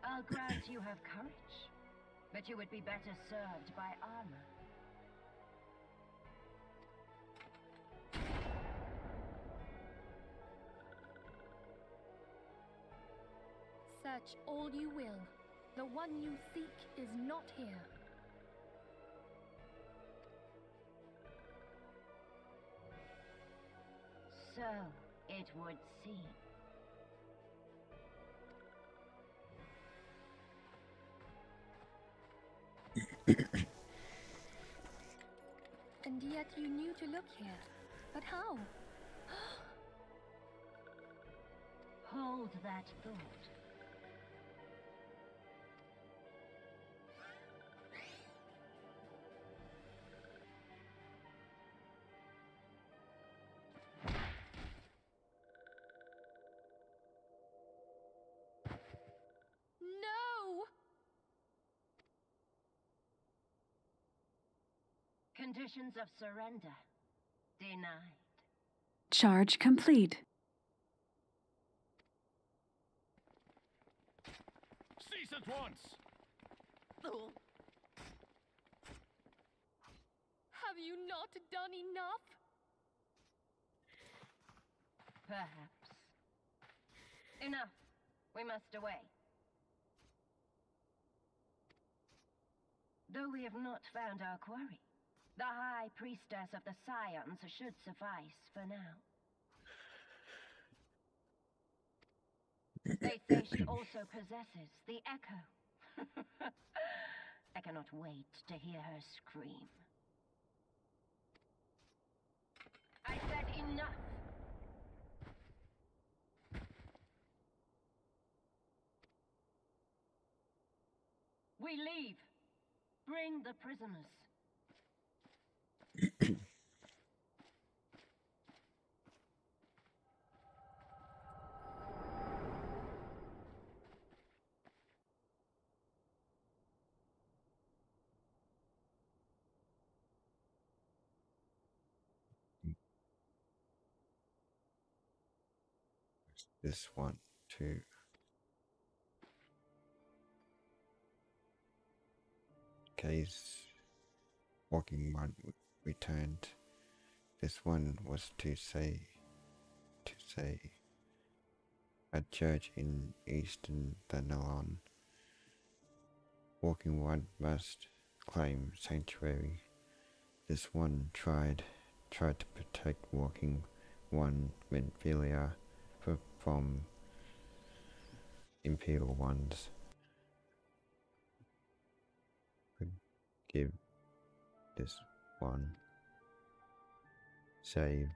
I'll grant you have courage, but you would be better served by armor. Search all you will. The one you seek is not here. So it would seem. And yet you knew to look here. But how? Hold that thought. No! Conditions of surrender denied. Charge complete. Cease at once! Have you not done enough? Perhaps. Enough. We must away. Though we have not found our quarry, the High Priestess of the Scions should suffice for now. They say she also possesses the echo. I cannot wait to hear her scream. I said enough! We leave. Bring the prisoners. This one, two. Case walking one returned. This one was to say a church in eastern Danelon. Walking one must claim sanctuary. This one tried to protect walking one Menphilia from imperial ones. Could give this one save.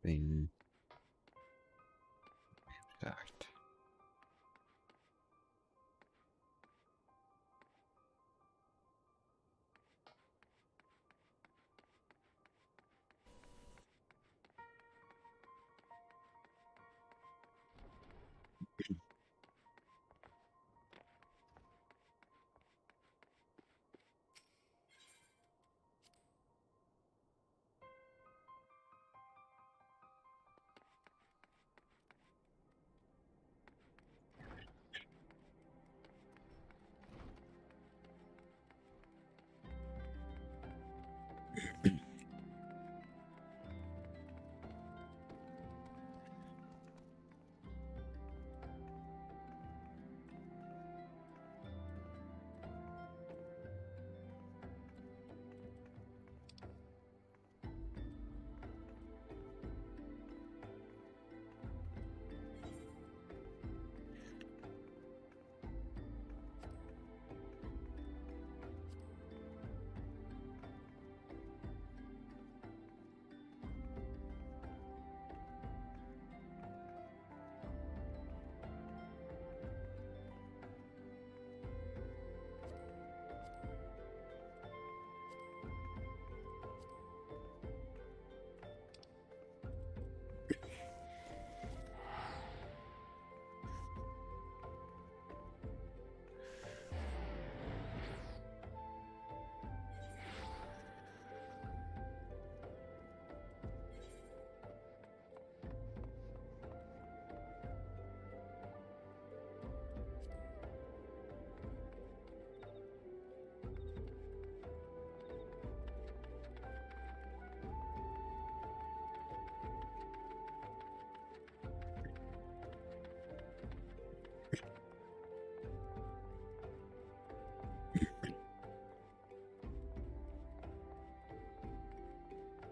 been exact.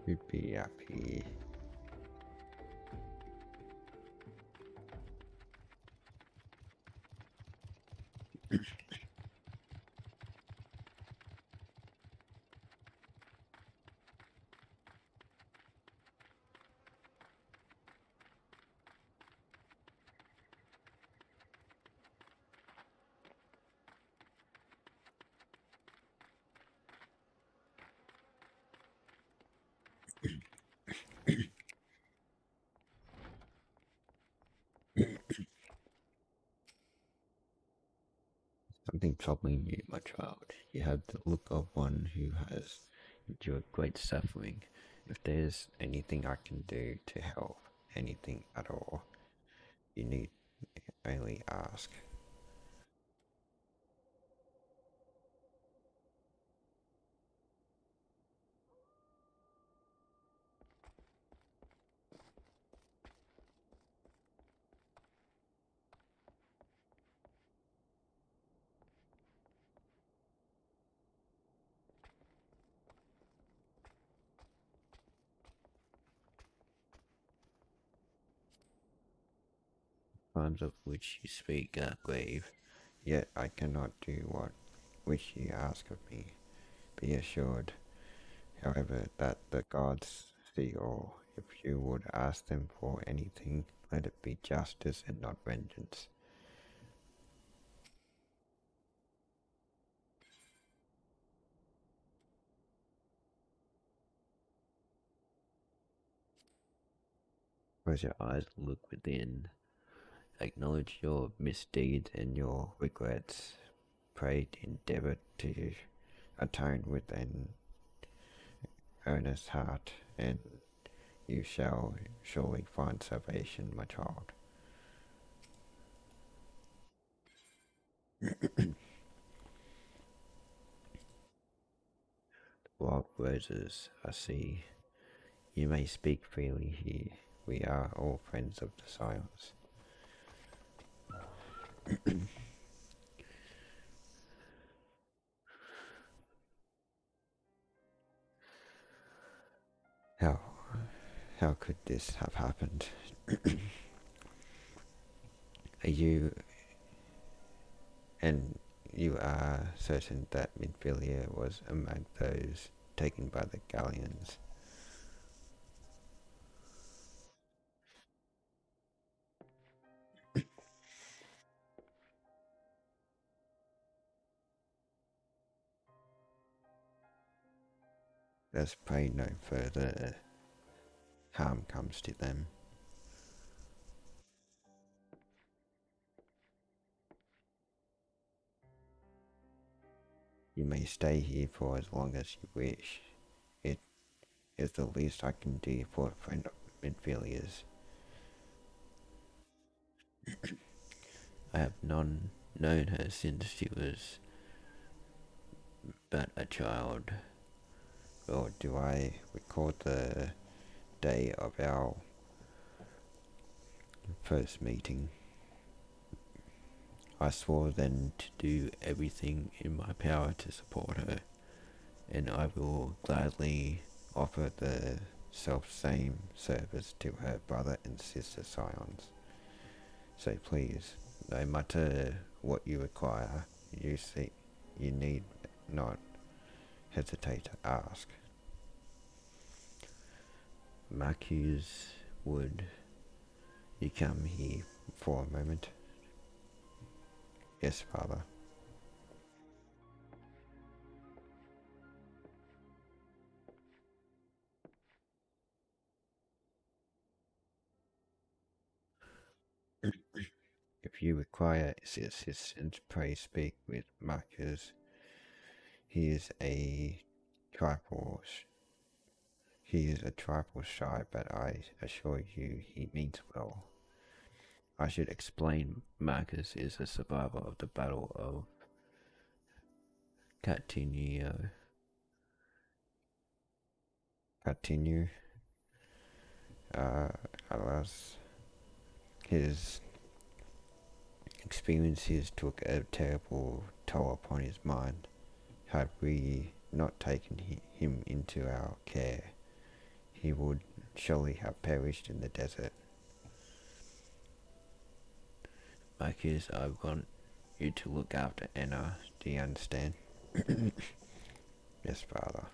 You'd be happy. Something troubling you, my child. You have the look of one who has endured great suffering. If there's anything I can do to help, anything at all, you need only ask. Crimes of which you speak are grave, yet I cannot do what which you ask of me. Be assured, however, that the gods see all. If you would ask them for anything, let it be justice and not vengeance. Close your eyes, look within. Acknowledge your misdeeds and your regrets. Pray, endeavor to atone with an earnest heart, and you shall surely find salvation, my child. Wild roses, I see. You may speak freely here. We are all friends of the silence. How? How could this have happened? Are you... and you are certain that Midfilia was among those taken by the galleons? let's pray no further harm comes to them. You may stay here for as long as you wish. It is the least I can do for a friend of Midvilliers. I have known her since she was but a child. Or do I recall the day of our first meeting? I swore then to do everything in my power to support her, and I will gladly offer the self-same service to her brother and sister scions. So please, no matter what you require, you need not hesitate to ask. Marcus, would you come here for a moment? Yes, father. If you require assistance, pray speak with Marcus. He is a trifle shy, but I assure you he means well. I should explain Marcus is a survivor of the Battle of Catinio. Alas, his experiences took a terrible toll upon his mind. Had we not taken him into our care, he would surely have perished in the desert. Marcus, I want you to look after Anna. Do you understand? Yes, father.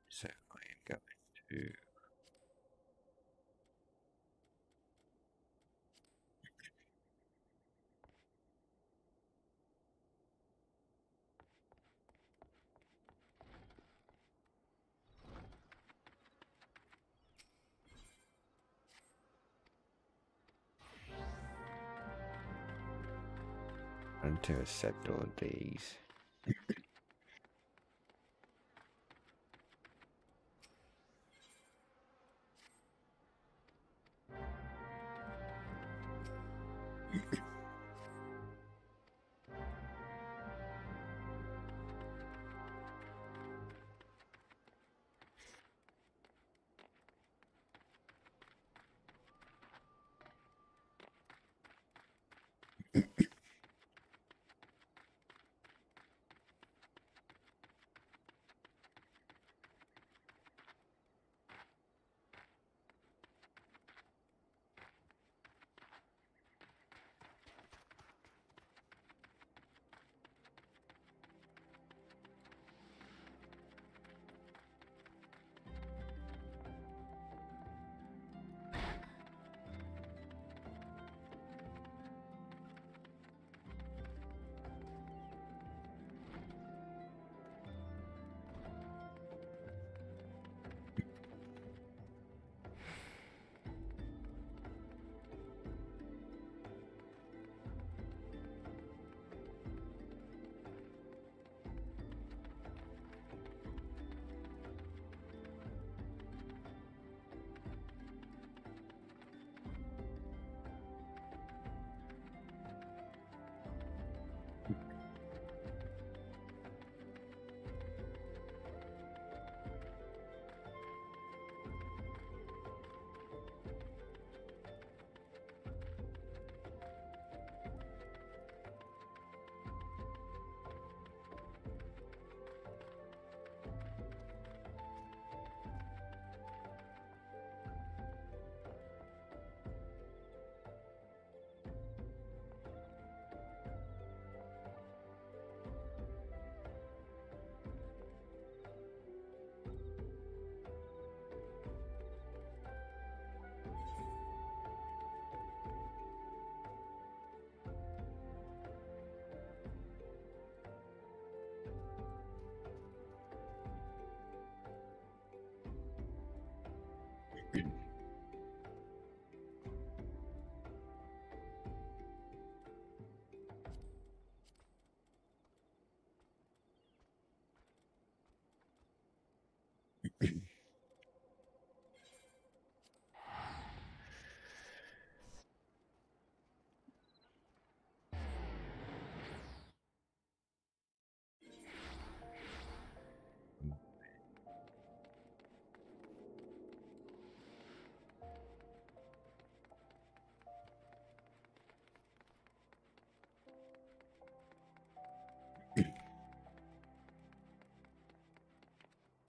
So I am going to accept all these.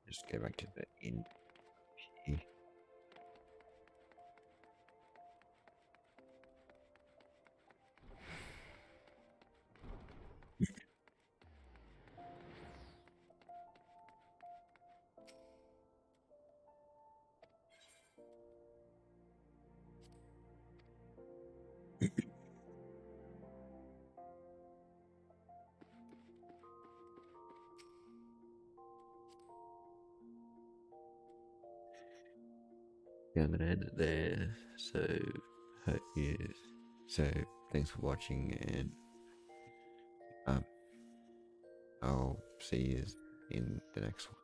Just go back to the inn. Yeah, I'm gonna end it there. So, so thanks for watching, and I'll see you in the next one.